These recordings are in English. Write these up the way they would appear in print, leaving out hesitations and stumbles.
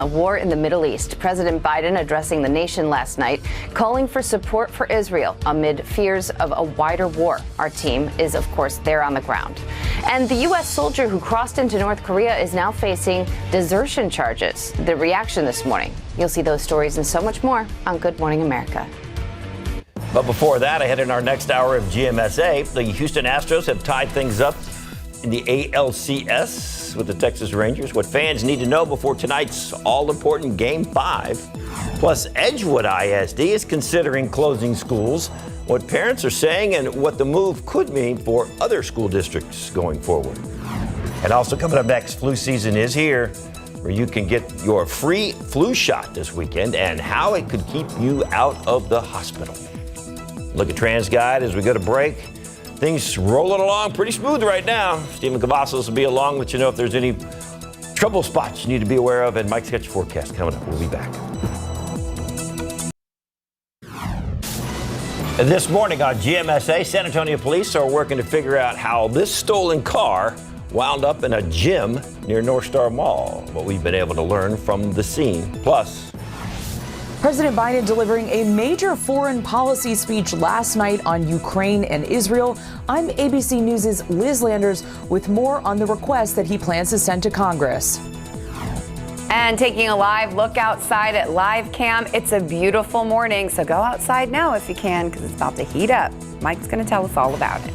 A war in the Middle East. President Biden addressing the nation last night, calling for support for Israel amid fears of a wider war. Our team is, of course, there on the ground. And the U.S. soldier who crossed into North Korea is now facing desertion charges. The reaction this morning. You'll see those stories and so much more on Good Morning America. But before that, ahead in our next hour of GMSA, the Houston Astros have tied things up in the ALCS with the Texas Rangers. What fans need to know before tonight's all-important Game 5. Plus, Edgewood ISD is considering closing schools, what parents are saying, and what the move could mean for other school districts going forward. And also coming up next, flu season is here, where you can get your free flu shot this weekend and how it could keep you out of the hospital. Look at TransGuide as we go to break. Things rolling along pretty smooth right now. Stephen Cavazos will be along, let you know if there's any trouble spots you need to be aware of. And Mike's got your forecast coming up. We'll be back. This morning on GMSA, San Antonio police are working to figure out how this stolen car wound up in a gym near North Star Mall. What we've been able to learn from the scene. Plus, President Biden delivering a major foreign policy speech last night on Ukraine and Israel. I'm ABC News' Liz Landers with more on the request that he plans to send to Congress. And taking a live look outside at Live Cam, it's a beautiful morning, so go outside now if you can, because it's about to heat up. Mike's going to tell us all about it.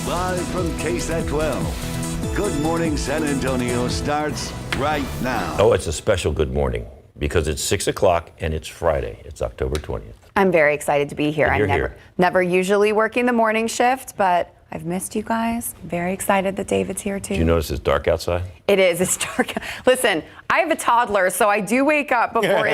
Live from KSAT 12, Good Morning San Antonio starts right now. oh, it's a special good morning because it's 6 o'clock and it's Friday. It's October 20th. I'm very excited to be here. I'm never usually working the morning shift, but I've missed you guys. Very excited that David's here too. Do you notice it's dark outside? It is. It's dark. Listen, I have a toddler, so I do wake up before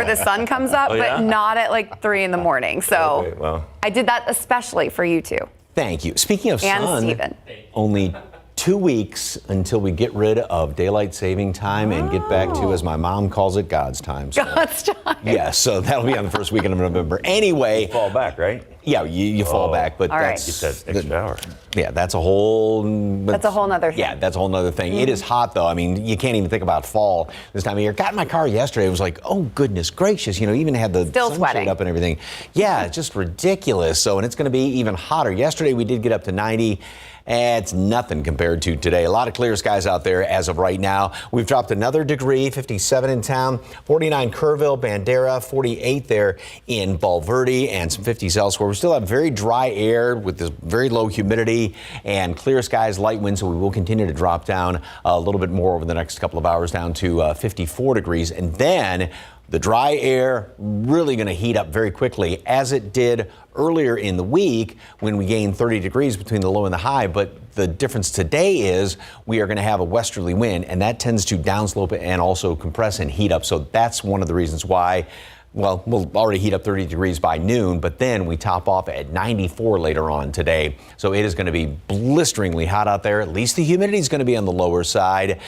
the sun comes up, but not at like 3 in the morning. So Okay, well. I did that especially for you two. Thank you. Speaking of And sun, Stephen. only 2 weeks until we get rid of daylight saving time and get back to, as my mom calls it, God's time. So, God's time. yeah, so that'll be on the first weekend of November. Anyway. Fall back, right? Yeah, you fall back, but All right. that's Get that extra hour. Yeah, that's a whole. That's a whole nother thing. Yeah, that's a whole nother thing. It is hot though. I mean, you can't even think about fall this time of year. Got in my car yesterday. It was like, oh goodness gracious, even had the Still sunshade sweating. up and everything. Yeah, it's just ridiculous. So, and it's going to be even hotter. Yesterday we did get up to 90. It's nothing compared to today. A lot of clear skies out there as of right now. We've dropped another degree, 57 in town, 49 Kerrville, Bandera, 48 there in Bulverde, and some 50s elsewhere. We still have very dry air with this very low humidity and clear skies, light winds, so we will continue to drop down a little bit more over the next couple of hours down to 54 degrees. And then the dry air really going to heat up very quickly, as it did earlier in the week when we gained 30 degrees between the low and the high. But the difference today is we are going to have a westerly wind, and that tends to downslope and also compress and heat up. So that's one of the reasons why. Well, we'll already heat up 30 degrees by noon, but then we top off at 94 later on today. So it is going to be blisteringly hot out there. At least the humidity is going to be on the lower side.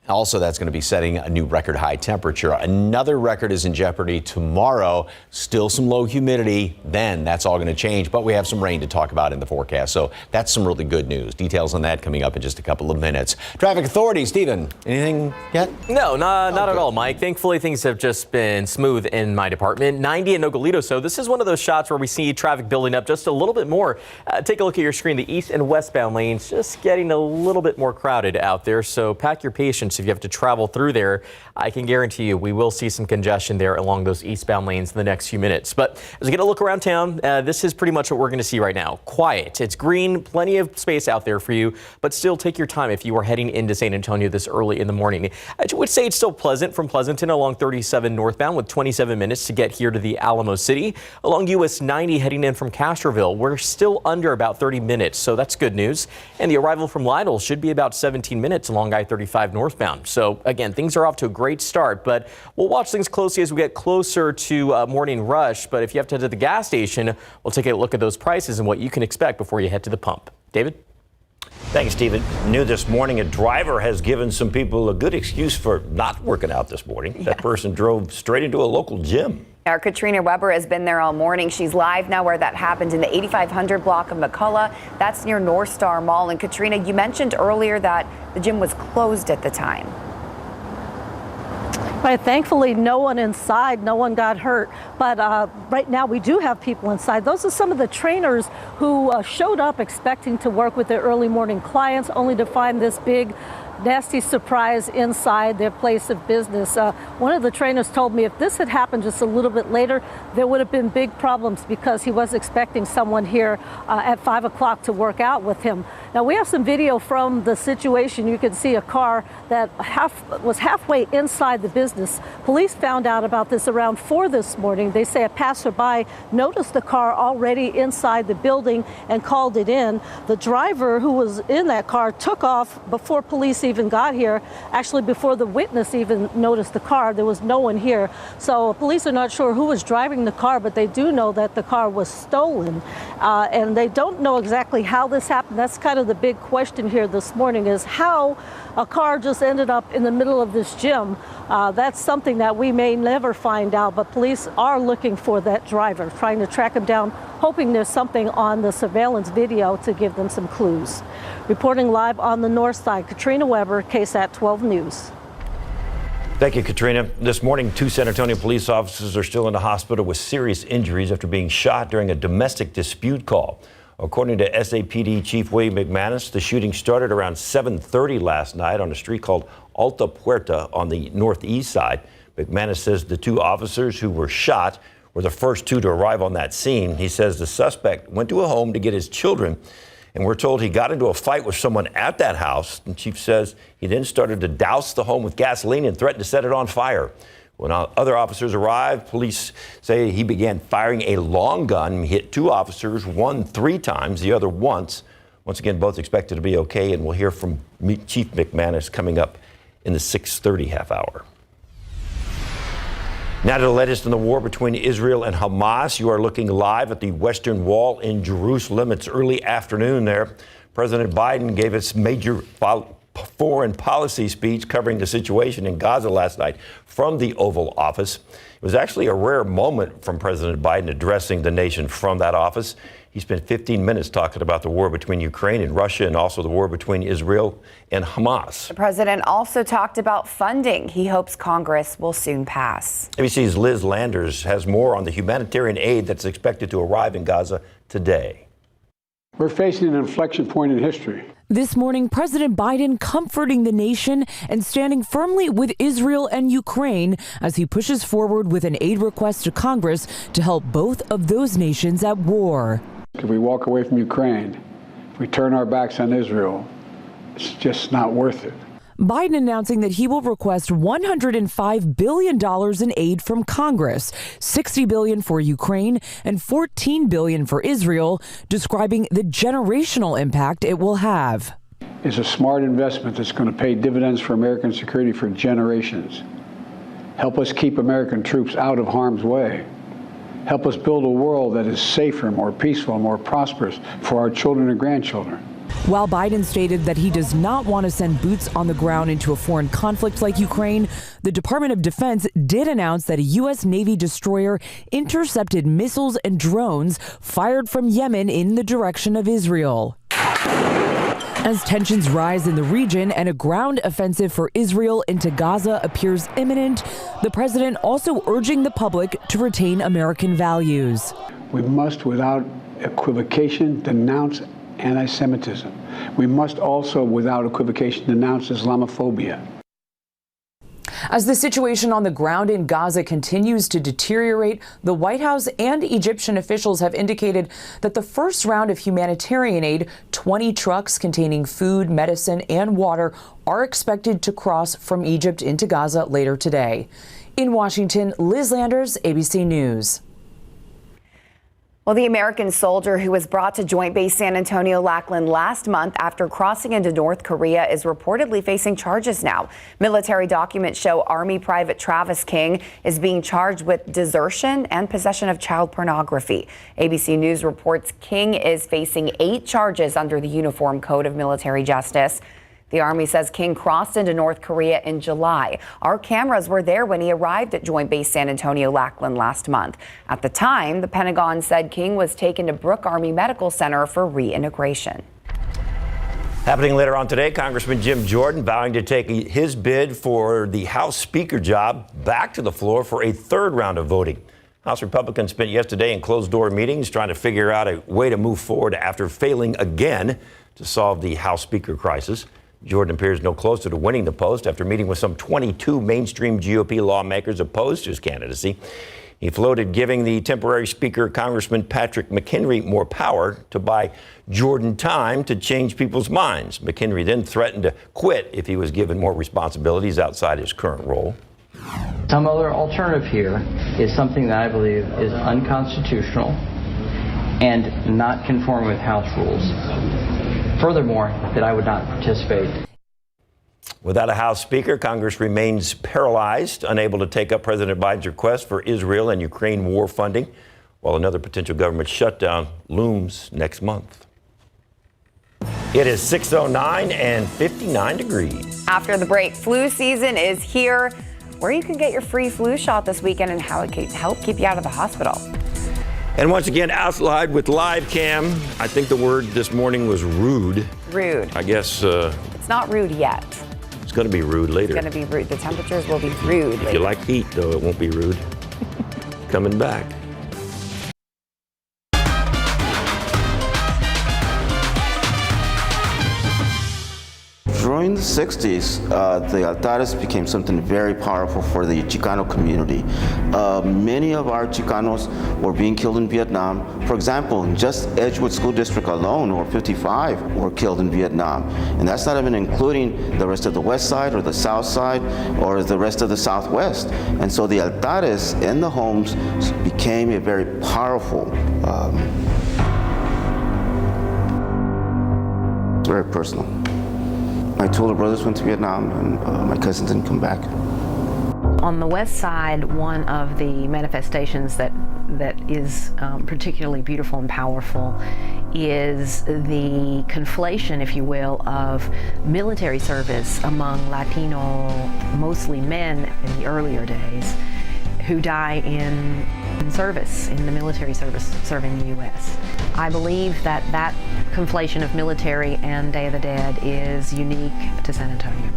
Also, that's going to be setting a new record high temperature. Another record is in jeopardy tomorrow. Still some low humidity. Then that's all going to change. But we have some rain to talk about in the forecast. So that's some really good news. Details on that coming up in just a couple of minutes. Traffic authorities, Stephen, anything yet? No, not at all, Mike. Thankfully, things have just been smooth in my department. 90 in Nogolito. So this is one of those shots where we see traffic building up just a little bit more. Take a look at your screen. The east and westbound lanes just getting a little bit more crowded out there. So pack your patience if you have to travel through there. I can guarantee you we will see some congestion there along those eastbound lanes in the next few minutes. But as we get a look around town, this is pretty much what we're going to see right now. Quiet. It's green, plenty of space out there for you, but still take your time if you are heading into San Antonio this early in the morning. I would say it's still pleasant from Pleasanton along 37 northbound with 27 minutes to get here to the Alamo City. Along US 90 heading in from Castroville, we're still under about 30 minutes, so that's good news. And the arrival from Lytle should be about 17 minutes along I-35 northbound. So again, things are off to a great start, but we'll watch things closely as we get closer to morning rush. But if you have to head to the gas station, we'll take a look at those prices and what you can expect before you head to the pump. David? Thanks, Stephen. New this morning, a driver has given some people a good excuse for not working out this morning. Yeah. That person drove straight into a local gym. Our Katrina Weber has been there all morning. She's live now where that happened in the 8500 block of McCullough. That's near North Star Mall. And Katrina, you mentioned earlier that the gym was closed at the time. Right, thankfully, no one inside, no one got hurt. But right now, we do have people inside. Those are some of the trainers who showed up expecting to work with their early morning clients, only to find this big, nasty surprise inside their place of business. One of the trainers told me if this had happened just a little bit later, there would have been big problems because he was expecting someone here at 5 o'clock to work out with him. Now, we have some video from the situation. You can see a car that was halfway inside the business. Police found out about this around 4 this morning. They say a passerby noticed the car already inside the building and called it in. The driver who was in that car took off before police even got here. Actually, before the witness even noticed the car, there was no one here. So police are not sure who was driving the car, but they do know that the car was stolen. And they don't know exactly how this happened. That's kind of the big question here this morning, is how a car just ended up in the middle of this gym. That's something that we may never find out, but police are looking for that driver, trying to track him down, hoping there's something on the surveillance video to give them some clues. Reporting live on the north side, Katrina Weber, KSAT 12 News. Thank you, Katrina. This morning, 2 San Antonio police officers are still in the hospital with serious injuries after being shot during a domestic dispute call. According to SAPD Chief William McManus, the shooting started around 7:30 last night on a street called Alta Puerta on the northeast side. McManus says the 2 officers who were shot were the first 2 to arrive on that scene. He says the suspect went to a home to get his children, and we're told he got into a fight with someone at that house. And Chief says he then started to douse the home with gasoline and threatened to set it on fire. When other officers arrived, police say he began firing a long gun. He hit 2 officers, one 3 times, the other once. Once again, both expected to be okay, and we'll hear from Chief McManus coming up in the 6:30 half hour. Now to the latest in the war between Israel and Hamas. You are looking live at the Western Wall in Jerusalem. It's early afternoon there. President Biden gave his major foreign policy speech covering the situation in Gaza last night from the Oval Office. It was actually a rare moment from President Biden addressing the nation from that office. He spent 15 minutes talking about the war between Ukraine and Russia and also the war between Israel and Hamas. The president also talked about funding he hopes Congress will soon pass. ABC's Liz Landers has more on the humanitarian aid that's expected to arrive in Gaza today. We're facing an inflection point in history. This morning, President Biden comforting the nation and standing firmly with Israel and Ukraine as he pushes forward with an aid request to Congress to help both of those nations at war. If we walk away from Ukraine, if we turn our backs on Israel, it's just not worth it. Biden announcing that he will request $105 billion in aid from Congress, $60 billion for Ukraine and $14 billion for Israel, describing the generational impact it will have. It's a smart investment that's going to pay dividends for American security for generations. Help us keep American troops out of harm's way. Help us build a world that is safer, more peaceful, more prosperous for our children and grandchildren. While Biden stated that he does not want to send boots on the ground into a foreign conflict like Ukraine, the Department of Defense did announce that a U.S. Navy destroyer intercepted missiles and drones fired from Yemen in the direction of Israel. As tensions rise in the region and a ground offensive for Israel into Gaza appears imminent, the president also urging the public to retain American values. We must, without equivocation, denounce anti-Semitism. We must also, without equivocation, denounce Islamophobia. As the situation on the ground in Gaza continues to deteriorate, the White House and Egyptian officials have indicated that the first round of humanitarian aid, 20 trucks containing food, medicine, and water, are expected to cross from Egypt into Gaza later today. In Washington, Liz Landers, ABC News. Well, the American soldier who was brought to Joint Base San Antonio-Lackland last month after crossing into North Korea is reportedly facing charges now. Military documents show Army Private Travis King is being charged with desertion and possession of child pornography. ABC News reports King is facing 8 charges under the Uniform Code of Military Justice. The Army says King crossed into North Korea in July. Our cameras were there when he arrived at Joint Base San Antonio-Lackland last month. At the time, the Pentagon said King was taken to Brooke Army Medical Center for reintegration. Happening later on today, Congressman Jim Jordan vowing to take his bid for the House Speaker job back to the floor for a third round of voting. House Republicans spent yesterday in closed-door meetings trying to figure out a way to move forward after failing again to solve the House Speaker crisis. Jordan appears no closer to winning the post after meeting with some 22 mainstream GOP lawmakers opposed to his candidacy. He floated giving the temporary Speaker, Congressman Patrick McHenry, more power to buy Jordan time to change people's minds. McHenry then threatened to quit if he was given more responsibilities outside his current role. Some other alternative here is something that I believe is unconstitutional and not conforming with House rules. Furthermore, that I would not participate. Without a House Speaker, Congress remains paralyzed, unable to take up President Biden's request for Israel and Ukraine war funding, while another potential government shutdown looms next month. It is 6:09 and 59 degrees. After the break, flu season is here. Where you can get your free flu shot this weekend and how it can help keep you out of the hospital. And once again, outside with live cam. I think the word this morning was rude. Rude. I guess It's not rude yet. it's going to be rude later. It's going to be rude. The temperatures will be rude If later. you like heat, though, it won't be rude. Coming back. During the 60s, the altares became something very powerful for the Chicano community. Many of our Chicanos were being killed in Vietnam. For example, in just Edgewood School District alone, over 55 were killed in Vietnam. And that's not even including the rest of the west side or the south side or the rest of the southwest. And so the altares in the homes became a very powerful, it's very personal. My two older brothers went to Vietnam, and my cousin didn't come back. On the west side, one of the manifestations that is particularly beautiful and powerful is the conflation, if you will, of military service among Latino, mostly men in the earlier days, who die in service, in the military service, serving the U.S. I believe that conflation of military and Day of the Dead is unique to San Antonio.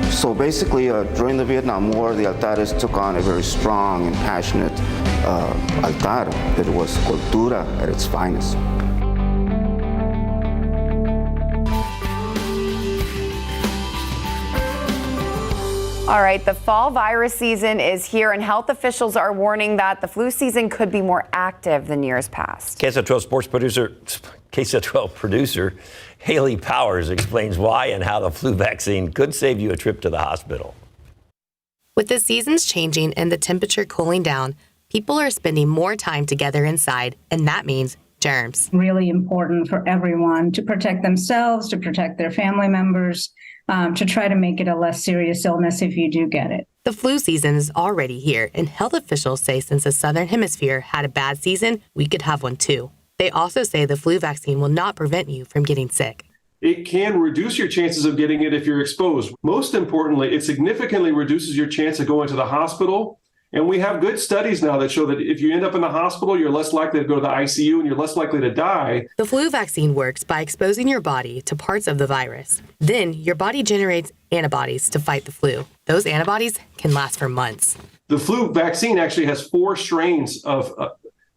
So basically, during the Vietnam War, the altares took on a very strong and passionate altar that was cultura at its finest. All right, the fall virus season is here, and health officials are warning that the flu season could be more active than years past. KSAT 12 producer Haley Powers explains why and how the flu vaccine could save you a trip to the hospital. With the seasons changing and the temperature cooling down, people are spending more time together inside, and that means germs. Really important for everyone to protect themselves, to protect their family members, to try to make it a less serious illness if you do get it. The flu season is already here, and health officials say since the Southern Hemisphere had a bad season, we could have one too. They also say the flu vaccine will not prevent you from getting sick. It can reduce your chances of getting it if you're exposed. Most importantly, it significantly reduces your chance of going to the hospital. And we have good studies now that show that if you end up in the hospital, you're less likely to go to the ICU and you're less likely to die. The flu vaccine works by exposing your body to parts of the virus. Then your body generates antibodies to fight the flu. Those antibodies can last for months. The flu vaccine actually has 4 strains of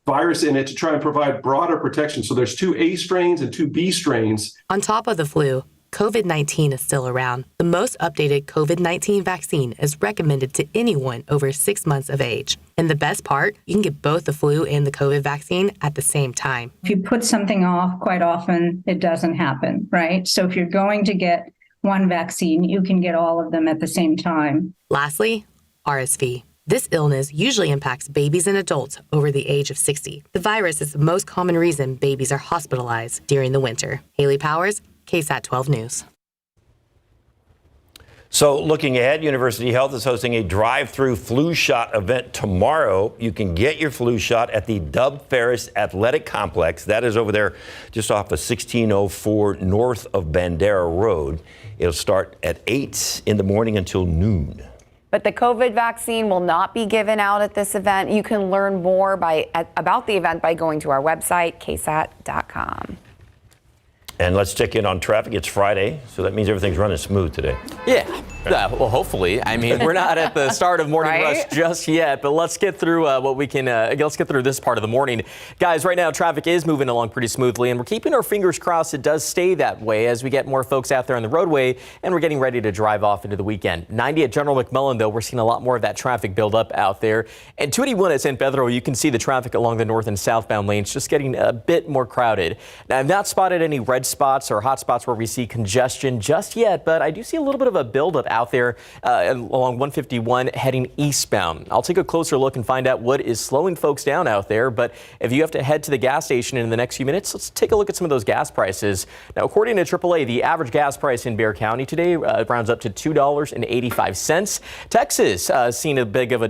virus in it to try and provide broader protection. So there's 2 A strains and 2 B strains. On top of the flu, COVID-19 is still around. The most updated COVID-19 vaccine is recommended to anyone over 6 months of age. And the best part, you can get both the flu and the COVID vaccine at the same time. If you put something off, quite often it doesn't happen, right? So if you're going to get one vaccine, you can get all of them at the same time. Lastly, RSV. This illness usually impacts babies and adults over the age of 60. The virus is the most common reason babies are hospitalized during the winter. Haley Powers, KSAT 12 News. So looking ahead, University Health is hosting a drive-through flu shot event tomorrow. You can get your flu shot at the Dub Ferris Athletic Complex. That is over there just off of 1604 north of Bandera Road. It'll start at 8 in the morning until noon. But the COVID vaccine will not be given out at this event. You can learn more about the event by going to our website, ksat.com. And let's check in on traffic. It's Friday, so that means everything's running smooth today. Yeah. Well, hopefully. I mean, we're not at the start of morning rush just yet, but let's get through what we can. Let's get through this part of the morning. Guys, right now, traffic is moving along pretty smoothly, and we're keeping our fingers crossed it does stay that way as we get more folks out there on the roadway, and we're getting ready to drive off into the weekend. 90 at General McMullen, though, we're seeing a lot more of that traffic build up out there. And 281 at San Pedro, you can see the traffic along the north and southbound lanes just getting a bit more crowded. Now, I've not spotted any red spots or hot spots where we see congestion just yet, but I do see a little bit of a buildup out there along 151 heading eastbound. I'll take a closer look and find out what is slowing folks down out there. But if you have to head to the gas station in the next few minutes, let's take a look at some of those gas prices. Now, according to AAA, the average gas price in Bexar County today rounds up to $2.85. Texas seen a bit of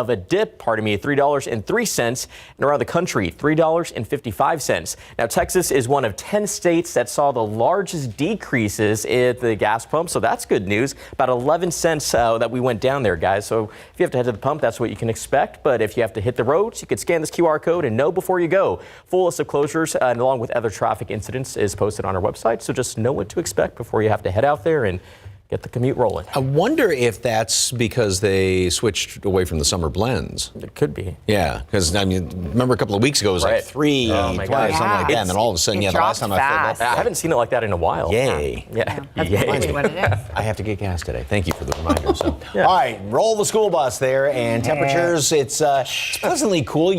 a dip, $3.03, and around the country, $3.55. Now, Texas is one of 10 states that saw the largest decreases at the gas pump, so that's good news. About 11 cents that we went down there, guys. So if you have to head to the pump, that's what you can expect. But if you have to hit the roads, you could scan this QR code and know before you go. Full list of closures and along with other traffic incidents is posted on our website, so just know what to expect before you have to head out there and get the commute rolling. I wonder if that's because they switched away from the summer blends. It could be. Yeah, because I mean, remember a couple of weeks ago it was like 3, something like that, and then all of a sudden, the last time I filled up. I haven't seen it like that in a while. Yay. Yeah. That's probably what it is. I have to get gas today. Thank you for the reminder. So, all right, roll the school bus there, and temperatures, it's pleasantly cool.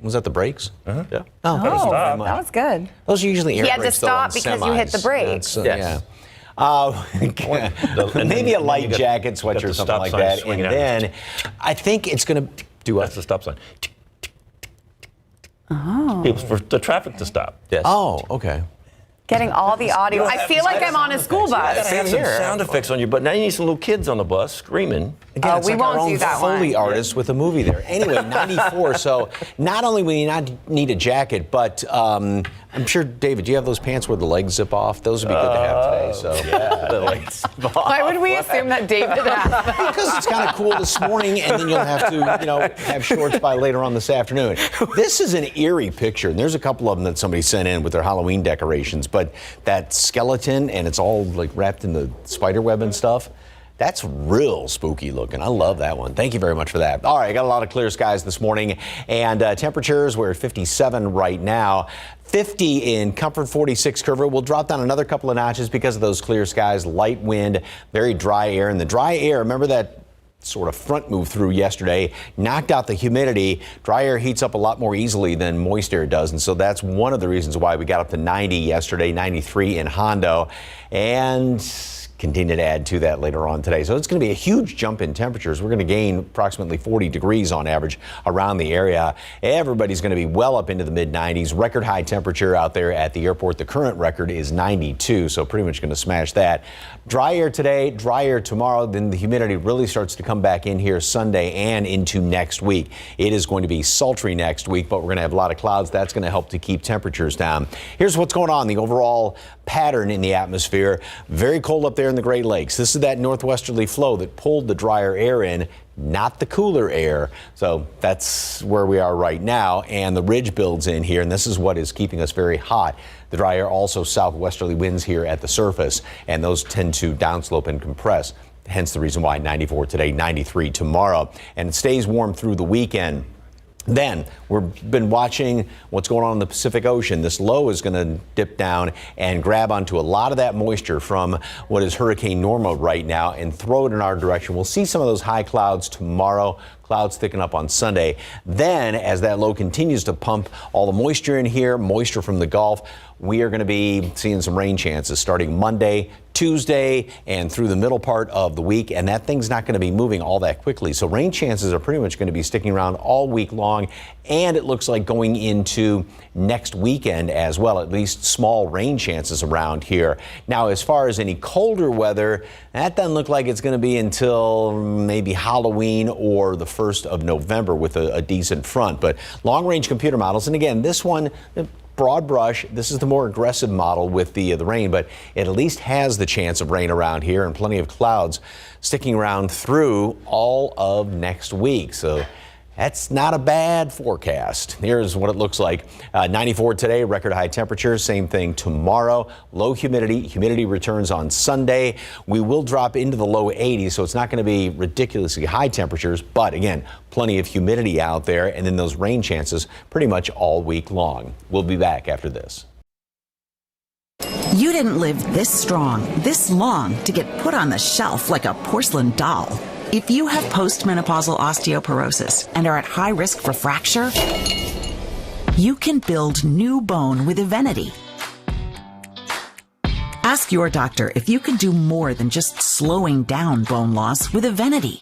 Was that the brakes? Uh-huh. Yeah. Oh, that was good. Those are usually air He had to brakes, though, on stop because you hit the semis. brakes. Yeah. Maybe a light jacket, sweatshirt, something like that. And then I think it's going to do what? That's the stop sign. Oh. It's for the traffic to stop. Yes. Oh, okay. Getting all the audio. I feel like I'm on a school bus. I have some sound effects on you, but now you need some little kids on the bus screaming. Again, it's we like our won't own do that Foley one. artist with a movie there. Anyway, 94. So not only will you not need a jacket, but I'm sure, David, do you have those pants where the legs zip off? Those would be good to have today. So The legs zip off. Why would we assume that David has? Because it's kind of cool this morning, and then you'll have to, have shorts by later on this afternoon. This is an eerie picture, and there's a couple of them that somebody sent in with their Halloween decorations, but that skeleton, and it's all like wrapped in the spider web and stuff. That's real spooky looking. I love that one. Thank you very much for that. All right, got a lot of clear skies this morning, and temperatures, we're at 57 right now. 50 in Comfort, 46 Kerrville. We'll drop down another couple of notches because of those clear skies, light wind, very dry air. And the dry air, remember that sort of front move through yesterday, knocked out the humidity. Dry air heats up a lot more easily than moist air does. And so that's one of the reasons why we got up to 90 yesterday, 93 in Hondo. And continue to add to that later on today. So it's going to be a huge jump in temperatures. We're going to gain approximately 40 degrees on average around the area. Everybody's going to be well up into the mid 90s. Record high temperature out there at the airport. The current record is 92, so pretty much going to smash that. Dry air today, dry air tomorrow. Then the humidity really starts to come back in here Sunday and into next week. It is going to be sultry next week, but we're going to have a lot of clouds. That's going to help to keep temperatures down. Here's what's going on. The overall pattern in the atmosphere. Very cold up there in the Great Lakes. This is that northwesterly flow that pulled the drier air in, not the cooler air. So that's where we are right now. And the ridge builds in here, and this is what is keeping us very hot. The dry air, also southwesterly winds here at the surface, and those tend to downslope and compress. Hence the reason why 94 today, 93 tomorrow. And it stays warm through the weekend. Then we've been watching what's going on in the Pacific Ocean. This low is going to dip down and grab onto a lot of that moisture from what is Hurricane Norma right now and throw it in our direction. We'll see some of those high clouds tomorrow. Clouds thicken up on Sunday. Then, as that low continues to pump all the moisture in here, moisture from the Gulf, we are going to be seeing some rain chances starting Monday, Tuesday, and through the middle part of the week. And that thing's not going to be moving all that quickly. So rain chances are pretty much going to be sticking around all week long. And it looks like going into next weekend as well, at least small rain chances around here. Now, as far as any colder weather, that doesn't look like it's going to be until maybe Halloween or the 1st of November with a decent front. But long-range computer models, and again, this one, broad brush, this is the more aggressive model with the rain, but it at least has the chance of rain around here and plenty of clouds sticking around through all of next week. So That's not a bad forecast. Here's what it looks like. 94 today, record high temperatures. Same thing tomorrow. Low humidity. Humidity returns on Sunday. We will drop into the low 80s, so it's not going to be ridiculously high temperatures. But again, plenty of humidity out there, and then those rain chances pretty much all week long. We'll be back after this. You didn't live this strong, this long to get put on the shelf like a porcelain doll. If you have postmenopausal osteoporosis and are at high risk for fracture, you can build new bone with Evenity. Ask your doctor if you can do more than just slowing down bone loss with Evenity.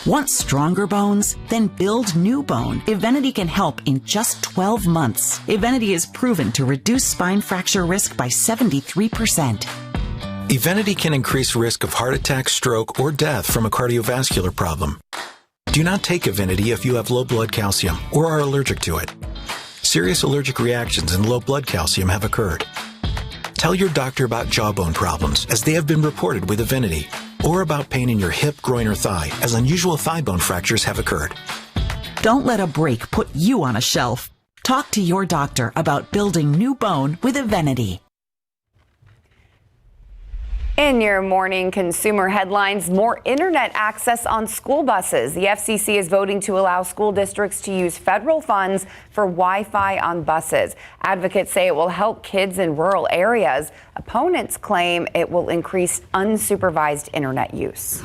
Want stronger bones? Then build new bone. Evenity can help in just 12 months. Evenity is proven to reduce spine fracture risk by 73%. Evenity can increase risk of heart attack, stroke, or death from a cardiovascular problem. Do not take Evenity if you have low blood calcium or are allergic to it. Serious allergic reactions and low blood calcium have occurred. Tell your doctor about jawbone problems, as they have been reported with Evenity, or about pain in your hip, groin, or thigh, as unusual thigh bone fractures have occurred. Don't let a break put you on a shelf. Talk to your doctor about building new bone with Evenity. In your morning consumer headlines, more internet access on school buses. The FCC is voting to allow school districts to use federal funds for Wi-Fi on buses. Advocates say it will help kids in rural areas. Opponents claim it will increase unsupervised internet use.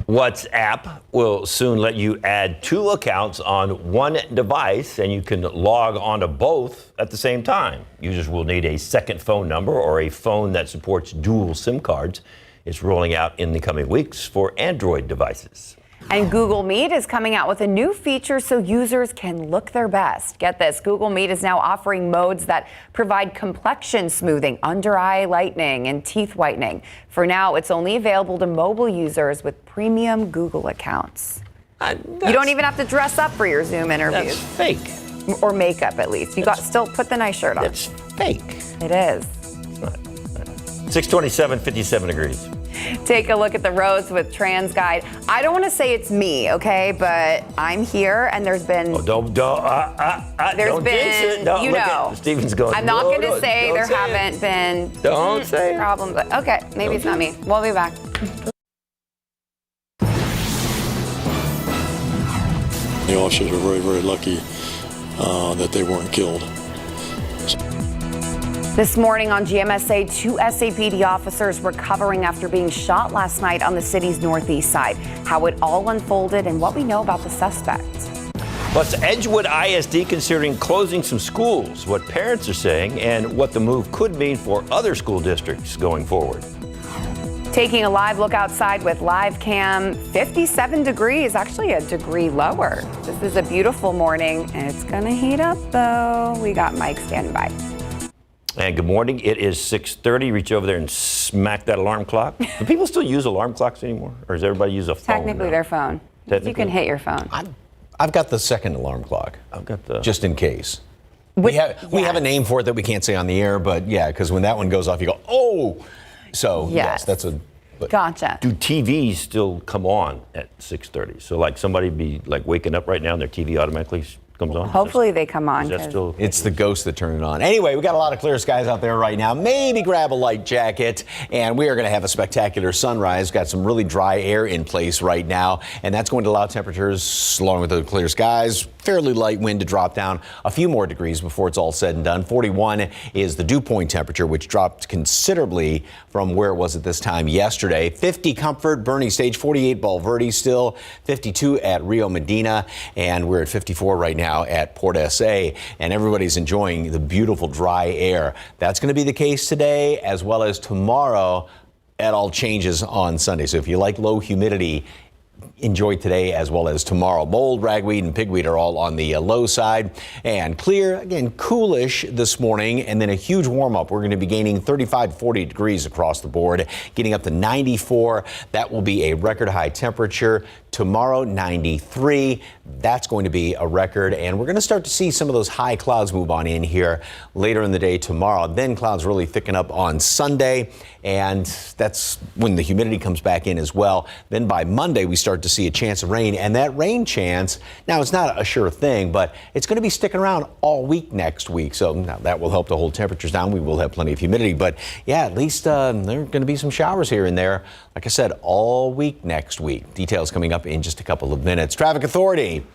WhatsApp will soon let you add 2 accounts on one device, and you can log onto both at the same time. Users will need a second phone number or a phone that supports dual SIM cards. It's rolling out in the coming weeks for Android devices. And Google Meet is coming out with a new feature so users can look their best. Get this, Google Meet is now offering modes that provide complexion smoothing, under-eye lightening, and teeth whitening. For now, it's only available to mobile users with premium Google accounts. You don't even have to dress up for your Zoom interviews. That's fake. Or makeup, at least. You still put the nice shirt on. That's fake. It is. 627, 57 degrees. Take a look at the roads with Trans Guide. I don't want to say it's me, okay, but I'm here, and there's been. Oh, don't there's been, no, you know. Stephen's going. I'm not going to say there haven't been. Don't say problems. Okay, maybe it's not me. We'll be back. The officers are very, very lucky that they weren't killed. This morning on GMSA, 2 SAPD officers recovering after being shot last night on the city's northeast side. How it all unfolded and what we know about the suspect. Plus, Edgewood ISD considering closing some schools, what parents are saying, and what the move could mean for other school districts going forward. Taking a live look outside with live cam, 57 degrees, actually a degree lower. This is a beautiful morning, and it's going to heat up, though. We got Mike standing by. And good morning. It is 6:30. Reach over there and smack that alarm clock. Do people still use alarm clocks anymore? Or does everybody use a phone? Technically, their phone. You can hit your phone. I've got the second alarm clock. I've got the. Just in case. We have a name for it that we can't say on the air, but yeah, because when that one goes off, you go, oh! So, yes that's a. Gotcha. Do TVs still come on at 6:30? So, like, somebody be like waking up right now and their TV automatically comes on? Hopefully they come on. It's the ghost that turned it on. Anyway, we got a lot of clear skies out there right now. Maybe grab a light jacket, and we are going to have a spectacular sunrise. Got some really dry air in place right now, and that's going to allow temperatures, along with the clear skies, fairly light wind to drop down a few more degrees before it's all said and done. 41 is the dew point temperature, which dropped considerably from where it was at this time yesterday. 50 Comfort, Bernie Stage, 48 Valverde still, 52 at Rio Medina, and we're at 54 right now at Port SA, and everybody's enjoying the beautiful dry air. That's going to be the case today as well as tomorrow. It all changes on Sunday. So if you like low humidity, enjoy today as well as tomorrow. Mold, ragweed, and pigweed are all on the low side. And clear, again, coolish this morning, and then a huge warm-up. We're going to be gaining 35 to 40 degrees across the board, getting up to 94. That will be a record high temperature. Tomorrow, 93. That's going to be a record, and we're going to start to see some of those high clouds move on in here later in the day tomorrow. Then clouds really thicken up on Sunday, and that's when the humidity comes back in as well. Then by Monday, we start to see a chance of rain. And that rain chance, now it's not a sure thing, but it's going to be sticking around all week next week. So now that will help to hold temperatures down. We will have plenty of humidity. But yeah, at least there are going to be some showers here and there. Like I said, all week next week. Details coming up in just a couple of minutes. Traffic Authority.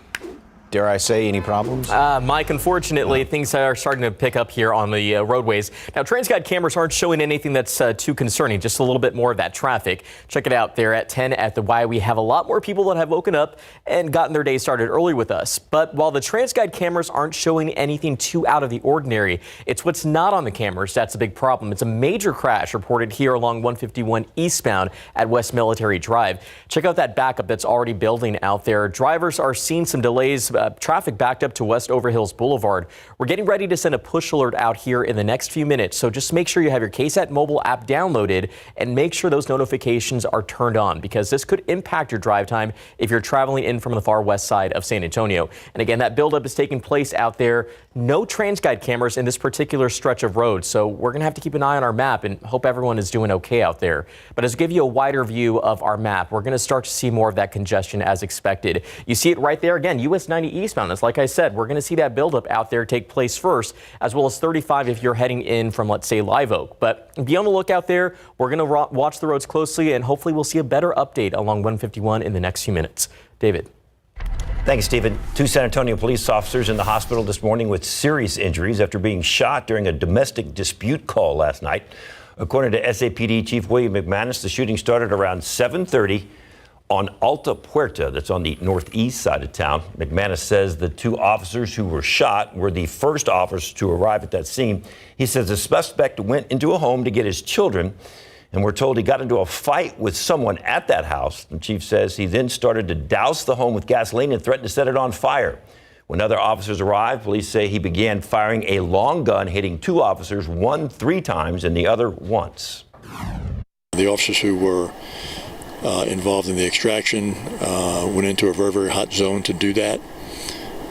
Dare I say, any problems? Mike, unfortunately, things are starting to pick up here on the roadways. Now, TransGuide cameras aren't showing anything that's too concerning, just a little bit more of that traffic. Check it out there at 10 at the Y. We have a lot more people that have woken up and gotten their day started early with us. But while the TransGuide cameras aren't showing anything too out of the ordinary, it's what's not on the cameras that's a big problem. It's a major crash reported here along 151 eastbound at West Military Drive. Check out that backup that's already building out there. Drivers are seeing some delays. Traffic backed up to West Overhills Boulevard. We're getting ready to send a push alert out here in the next few minutes, so just make sure you have your KSAT mobile app downloaded and make sure those notifications are turned on, because this could impact your drive time if you're traveling in from the far west side of San Antonio. And again, that buildup is taking place out there. No TransGuide cameras in this particular stretch of road, so we're going to have to keep an eye on our map and hope everyone is doing okay out there. But as we give you a wider view of our map, we're going to start to see more of that congestion as expected. You see it right there again, US 90 eastbound. As like I said, we're going to see that buildup out there take place first, as well as 35 if you're heading in from, let's say, Live Oak. But be on the lookout there. We're going to watch the roads closely, and hopefully we'll see a better update along 151 in the next few minutes. David. Thanks, Stephen. 2 San Antonio police officers in the hospital this morning with serious injuries after being shot during a domestic dispute call last night. According to SAPD Chief William McManus, the shooting started around 7:30 on Alta Puerta, that's on the northeast side of town. McManus says the 2 officers who were shot were the first officers to arrive at that scene. He says the suspect went into a home to get his children, and we're told he got into a fight with someone at that house. The chief says he then started to douse the home with gasoline and threatened to set it on fire. When other officers arrived, police say he began firing a long gun, hitting 2 officers, one 3 times and the other once. The officers who were involved in the extraction went into a very, very hot zone to do that.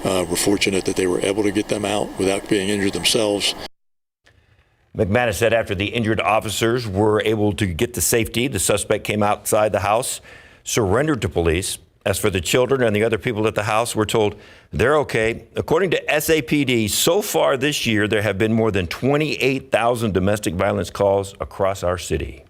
We're fortunate that they were able to get them out without being injured themselves. McManus said after the injured officers were able to get to safety, the suspect came outside the house, surrendered to police. As for the children and the other people at the house, we're told they're okay. According to SAPD, so far this year, there have been more than 28,000 domestic violence calls across our city.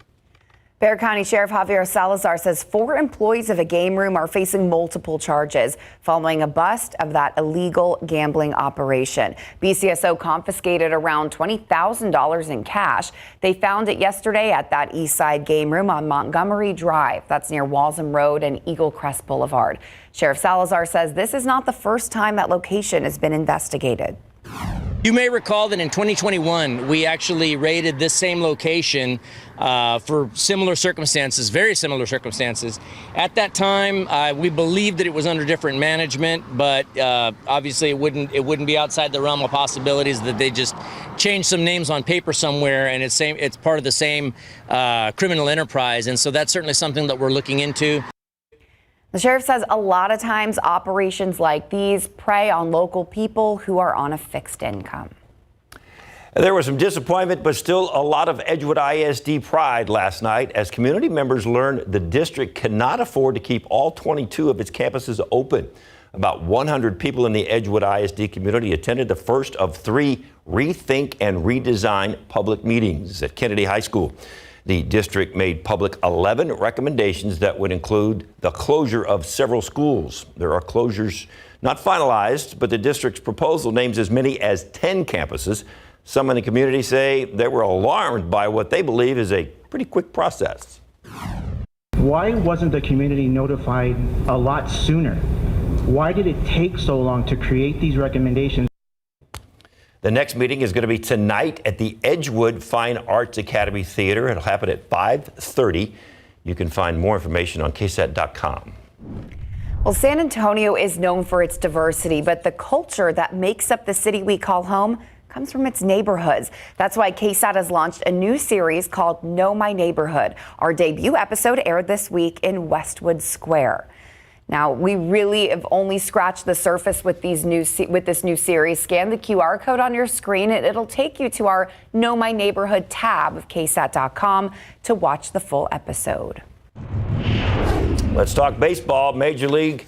Bexar County Sheriff Javier Salazar says 4 employees of a game room are facing multiple charges following a bust of that illegal gambling operation. BCSO confiscated around $20,000 in cash. They found it yesterday at that East Side game room on Montgomery Drive. That's near Walsham Road and Eagle Crest Boulevard. Sheriff Salazar says this is not the first time that location has been investigated. You may recall that in 2021, we actually raided this same location for similar circumstances, very similar circumstances. At that time, we believed that it was under different management, but obviously it wouldn't be outside the realm of possibilities that they just changed some names on paper somewhere, and it's part of the same criminal enterprise. And so that's certainly something that we're looking into. The sheriff says a lot of times operations like these prey on local people who are on a fixed income. There was some disappointment, but still a lot of Edgewood ISD pride last night as community members learned the district cannot afford to keep all 22 of its campuses open. About 100 people in the Edgewood ISD community attended the first of 3 Rethink and Redesign public meetings at Kennedy High School. The district made public 11 recommendations that would include the closure of several schools. There are closures not finalized, but the district's proposal names as many as 10 campuses. Some in the community say they were alarmed by what they believe is a pretty quick process. Why wasn't the community notified a lot sooner? Why did it take so long to create these recommendations? The next meeting is going to be tonight at the Edgewood Fine Arts Academy Theater. It'll happen at 5:30. You can find more information on KSAT.com. Well, San Antonio is known for its diversity, but the culture that makes up the city we call home comes from its neighborhoods. That's why KSAT has launched a new series called Know My Neighborhood. Our debut episode aired this week in Westwood Square. Now, we really have only scratched the surface with this new series. Scan the QR code on your screen and it'll take you to our Know My Neighborhood tab of KSAT.com to watch the full episode. Let's talk baseball. Major League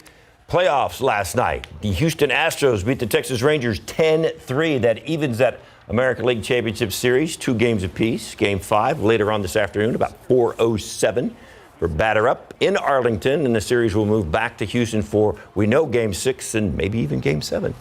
playoffs last night. The Houston Astros beat the Texas Rangers 10-3. That evens that American League Championship Series, 2 games apiece. Game 5 later on this afternoon, about 4:07 for batter up in Arlington. And the series will move back to Houston for, we know, Game 6 and maybe even Game 7.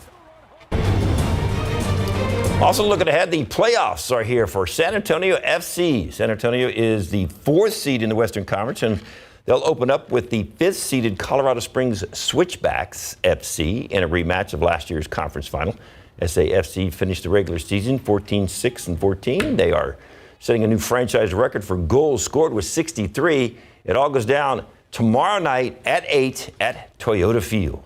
Also looking ahead, the playoffs are here for San Antonio FC. San Antonio is the 4th seed in the Western Conference, and they'll open up with the 5th-seeded Colorado Springs Switchbacks FC in a rematch of last year's conference final. SAFC finished the regular season 14-6-14. They are setting a new franchise record for goals scored with 63. It all goes down tomorrow night at 8 at Toyota Field.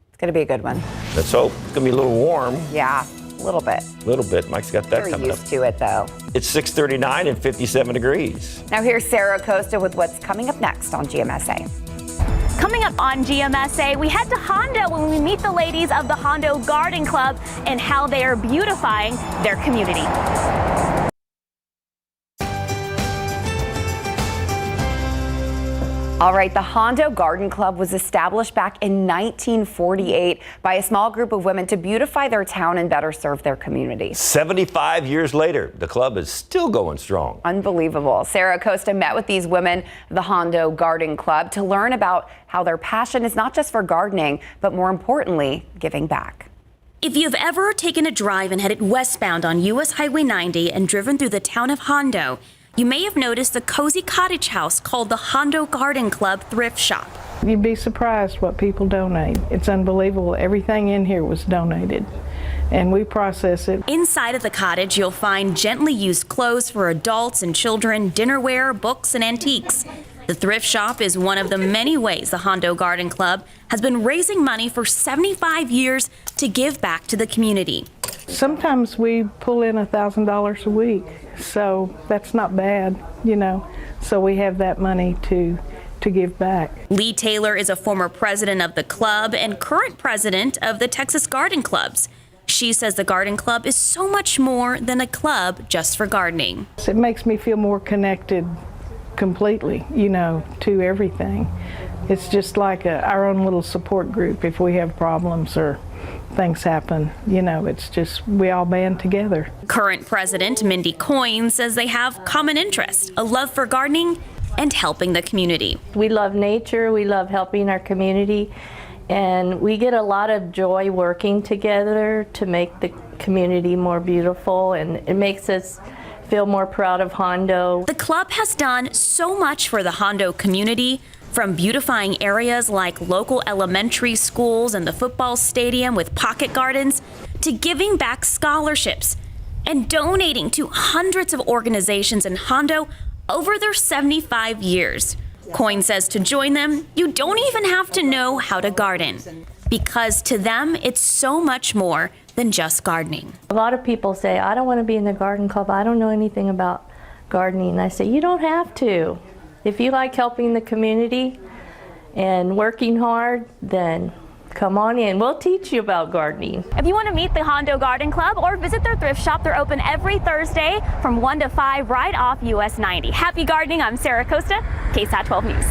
It's going to be a good one. Let's hope. It's going to be a little warm. Yeah, a little bit. A little bit. Mike's got that coming up. We're used to it, though. It's 6:39 and 57 degrees. Now here's Sarah Acosta with what's coming up next on GMSA. Coming up on GMSA, we head to Hondo when we meet the ladies of the Hondo Garden Club and how they are beautifying their community. All right, the Hondo Garden Club was established back in 1948 by a small group of women to beautify their town and better serve their community. 75 years later, the club is still going strong. Unbelievable. Sarah Acosta met with these women of the Hondo Garden Club to learn about how their passion is not just for gardening, but more importantly, giving back. If you've ever taken a drive and headed westbound on US Highway 90 and driven through the town of Hondo, you may have noticed the cozy cottage house called the Hondo Garden Club thrift shop. You'd be surprised what people donate. It's unbelievable. Everything in here was donated, and we process it. Inside of the cottage, you'll find gently used clothes for adults and children, dinnerware, books, and antiques. The thrift shop is one of the many ways the Hondo Garden Club has been raising money for 75 years to give back to the community. Sometimes we pull in $1,000 a week, so that's not bad, you know. So we have that money to give back. Lee Taylor is a former president of the club and current president of the Texas Garden Clubs. She says the Garden Club is so much more than a club just for gardening. It makes me feel more connected completely, you know, to everything. It's just like our own little support group. If we have problems or things happen, you know, it's just we all band together. Current president Mindy Coyne says they have common interests, a love for gardening and helping the community. We love nature, we love helping our community, and we get a lot of joy working together to make the community more beautiful, and it makes us feel more proud of Hondo. The club has done so much for the Hondo community, from beautifying areas like local elementary schools and the football stadium with pocket gardens, to giving back scholarships and donating to hundreds of organizations in Hondo over their 75 years. Coyne says to join them, you don't even have to know how to garden, because to them, it's so much more than just gardening. A lot of people say, I don't want to be in the garden club, I don't know anything about gardening. I say, you don't have to. If you like helping the community and working hard, then come on in. We'll teach you about gardening. If you want to meet the Hondo Garden Club or visit their thrift shop, they're open every Thursday from 1 to 5 right off US 90. Happy gardening. I'm Sarah Costa, KSAT 12 News.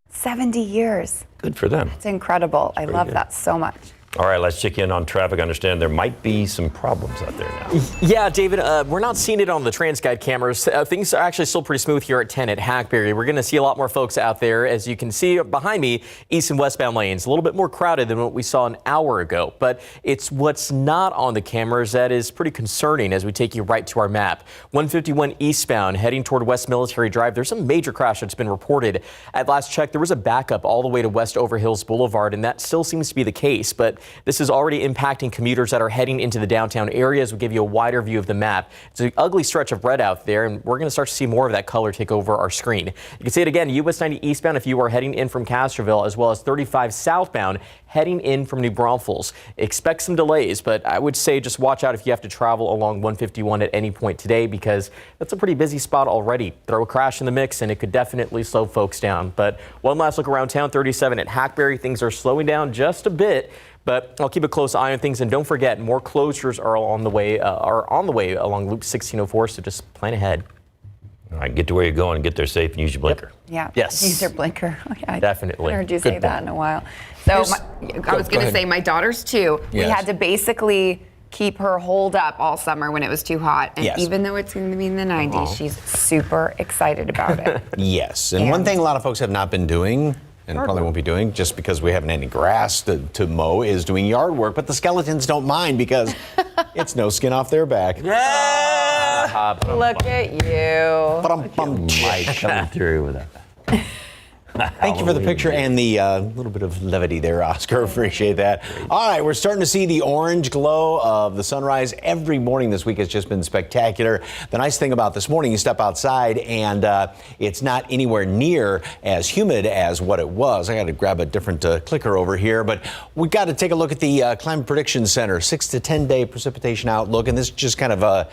70 years. Good for them. It's incredible. I love that so much. All right, let's check in on traffic. I understand there might be some problems out there now. Yeah, David, we're not seeing it on the TransGuide cameras. Things are actually still pretty smooth here at 10 at Hackberry. We're going to see a lot more folks out there. As you can see behind me, east and westbound lanes, a little bit more crowded than what we saw an hour ago. But it's what's not on the cameras that is pretty concerning as we take you right to our map. 151 eastbound heading toward West Military Drive. There's a major crash that's been reported. At last check, there was a backup all the way to West Overhills Boulevard, and that still seems to be the case. But this is already impacting commuters that are heading into the downtown areas. We'll give you a wider view of the map. It's an ugly stretch of red out there, and we're going to start to see more of that color take over our screen. You can see it again, US 90 eastbound if you are heading in from Castroville, as well as 35 southbound heading in from New Braunfels. Expect some delays, but I would say just watch out if you have to travel along 151 at any point today, because that's a pretty busy spot already. Throw a crash in the mix and it could definitely slow folks down. But one last look around town, 37 at Hackberry. Things are slowing down just a bit, but I'll keep a close eye on things, and don't forget, more closures are on the way along Loop 1604, so just plan ahead. All right, get to where you're going and get there safe and use your blinker. Yeah. Yes. Use your blinker. I Definitely. haven't heard you Good say that point. in a while. So I was going to say my daughters too. We Yes. had to basically keep her holed up all summer when it was too hot. And Yes. even though it's going to be in the 90s, she's super excited about it. Yes, and one thing a lot of folks have not been doing, and probably won't be doing just because we haven't any grass to mow, is doing yard work. But the skeletons don't mind because it's no skin off their back. Look at you. Mike coming through with that. Thank you for the picture and the little bit of levity there, Oscar. Appreciate that. All right, we're starting to see the orange glow of the sunrise every morning this week. Has just been spectacular. The nice thing about this morning, you step outside and it's not anywhere near as humid as what it was. I got to grab a different clicker over here, but we've got to take a look at the Climate Prediction Center 6 to 10 day precipitation outlook, and this is just kind of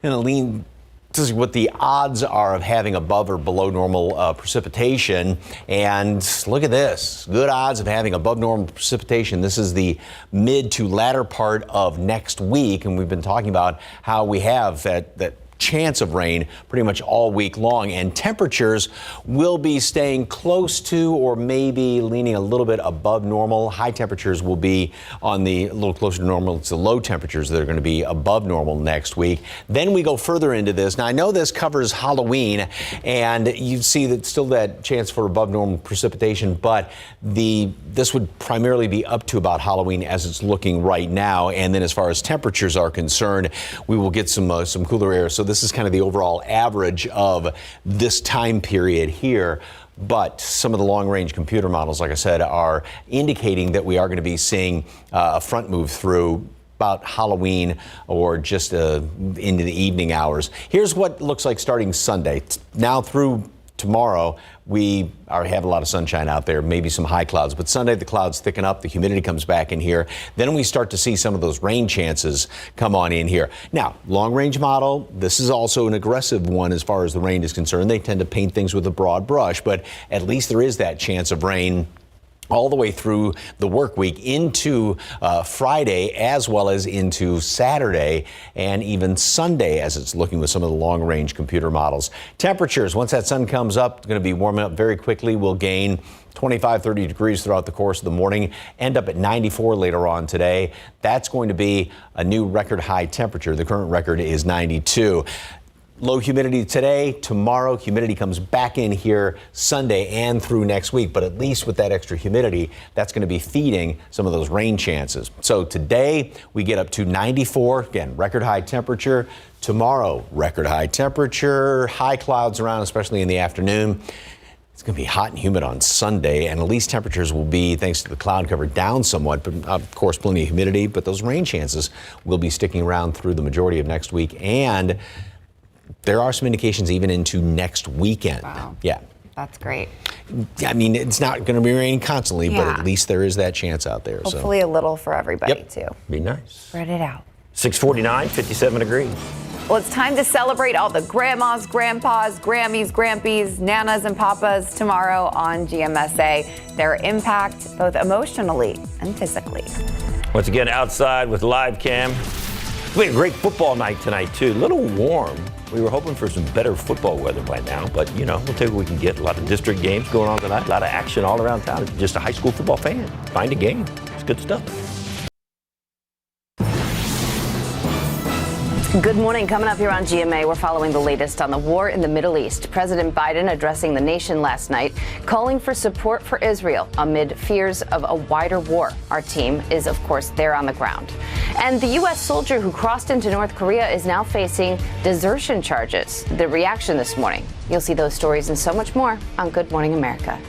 lean. This is what the odds are of having above or below normal precipitation. And look at this. Good odds of having above normal precipitation. This is the mid to latter part of next week. And we've been talking about how we have that chance of rain pretty much all week long, and temperatures will be staying close to or maybe leaning a little bit above normal. High temperatures will be on a little closer to normal. It's the low temperatures that are going to be above normal next week. Then we go further into this. Now I know this covers Halloween, and you see that still that chance for above normal precipitation, but this would primarily be up to about Halloween as it's looking right now. And then as far as temperatures are concerned, we will get some cooler air. So this is kind of the overall average of this time period here. But some of the long-range computer models, like I said, are indicating that we are going to be seeing a front move through about Halloween or just into the evening hours. Here's what it looks like starting Sunday. Now through tomorrow, we have a lot of sunshine out there, maybe some high clouds, but Sunday the clouds thicken up, the humidity comes back in here. Then we start to see some of those rain chances come on in here. Now, long range model, this is also an aggressive one as far as the rain is concerned. They tend to paint things with a broad brush, but at least there is that chance of rain all the way through the work week into Friday, as well as into Saturday and even Sunday, as it's looking with some of the long-range computer models. Temperatures, once that sun comes up, it's going to be warming up very quickly. We'll gain 25, 30 degrees throughout the course of the morning, end up at 94 later on today. That's going to be a new record high temperature. The current record is 92. Low humidity today, tomorrow humidity comes back in here Sunday and through next week, but at least with that extra humidity, that's going to be feeding some of those rain chances. So today we get up to 94, again, record high temperature. Tomorrow, record high temperature, high clouds around, especially in the afternoon. It's going to be hot and humid on Sunday, and at least temperatures will be, thanks to the cloud cover, down somewhat, but of course plenty of humidity, but those rain chances will be sticking around through the majority of next week, and there are some indications even into next weekend. Wow. Yeah. That's great. I mean, it's not going to be raining constantly, but Yeah. at least there is that chance out there. Hopefully a little for everybody, too. Be nice. Spread it out. 649, 57 degrees. Well, it's time to celebrate all the grandmas, grandpas, Grammys, Grampies, Nanas, and Papas tomorrow on GMSA. Their impact, both emotionally and physically. Once again, outside with live cam. We had a great football night tonight, too. A little warm. We were hoping for some better football weather by now, but, you know, we'll take what we can get. A lot of district games going on tonight, a lot of action all around town. If you're just a high school football fan, find a game. It's good stuff. Good morning. Coming up here on GMA, we're following the latest on the war in the Middle East. President Biden addressing the nation last night, calling for support for Israel amid fears of a wider war. Our team is, of course, there on the ground. And the U.S. soldier who crossed into North Korea is now facing desertion charges. The reaction this morning. You'll see those stories and so much more on Good Morning America.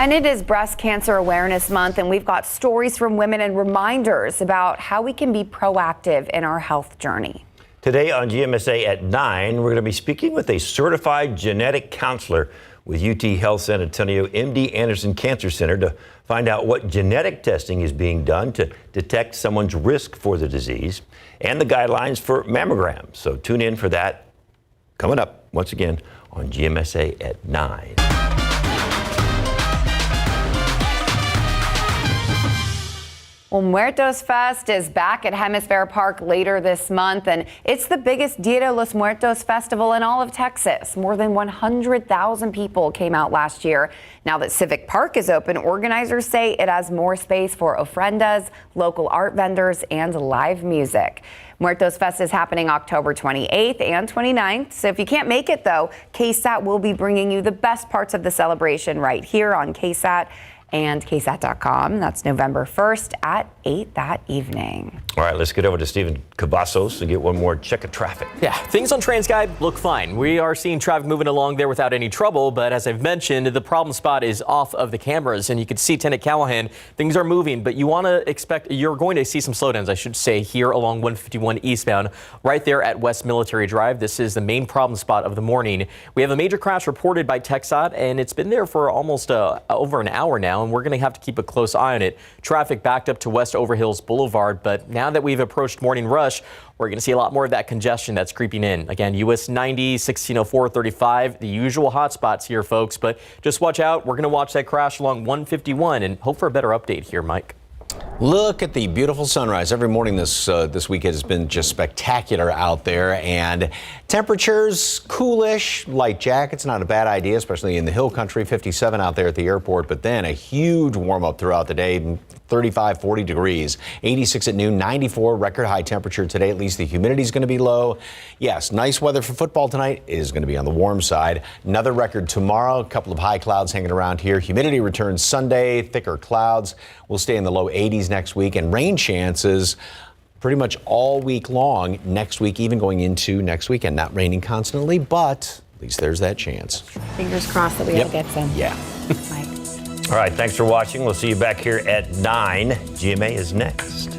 And it is Breast Cancer Awareness Month, and we've got stories from women and reminders about how we can be proactive in our health journey. Today on GMSA at 9, we're going to be speaking with a certified genetic counselor with UT Health San Antonio MD Anderson Cancer Center to find out what genetic testing is being done to detect someone's risk for the disease and the guidelines for mammograms. So tune in for that coming up once again on GMSA at 9. Well, Muertos Fest is back at Hemisphere Park later this month, and it's the biggest Dia de los Muertos festival in all of Texas. More than 100,000 people came out last year. Now that Civic Park is open, organizers say it has more space for ofrendas, local art vendors, and live music. Muertos Fest is happening October 28th and 29th. So if you can't make it, though, KSAT will be bringing you the best parts of the celebration right here on KSAT and KSAT.com. That's November 1st at 8 that evening. All right, let's get over to Stephen Cavazos to get one more check of traffic. Yeah, things on TransGuide look fine. We are seeing traffic moving along there without any trouble, but as I've mentioned, the problem spot is off of the cameras, and you can see Tenant Callahan. Things are moving, but you're going to see some slowdowns, I should say, here along 151 eastbound, right there at West Military Drive. This is the main problem spot of the morning. We have a major crash reported by TxDOT, and it's been there for almost over an hour now, and we're going to have to keep a close eye on it. Traffic backed up to West Overhills Boulevard, but now that we've approached morning rush, we're going to see a lot more of that congestion that's creeping in. Again, US 90, 1604, 35, the usual hot spots here, folks, but just watch out. We're going to watch that crash along 151 and hope for a better update here, Mike. Look at the beautiful sunrise. Every morning this weekend has been just spectacular out there, and temperatures coolish. Light jackets, not a bad idea, especially in the hill country. 57 out there at the airport, but then a huge warm up throughout the day. 35, 40 degrees, 86 at noon, 94 record high temperature today. At least the humidity is going to be low. Yes, nice weather for football tonight. It is going to be on the warm side. Another record tomorrow. A couple of high clouds hanging around here. Humidity returns Sunday. Thicker clouds will stay in the low 80s next week, and rain chances pretty much all week long next week, even going into next weekend. Not raining constantly, but at least there's that chance. Fingers crossed that we all get some. Yeah. All right, thanks for watching. We'll see you back here at 9. GMA is next.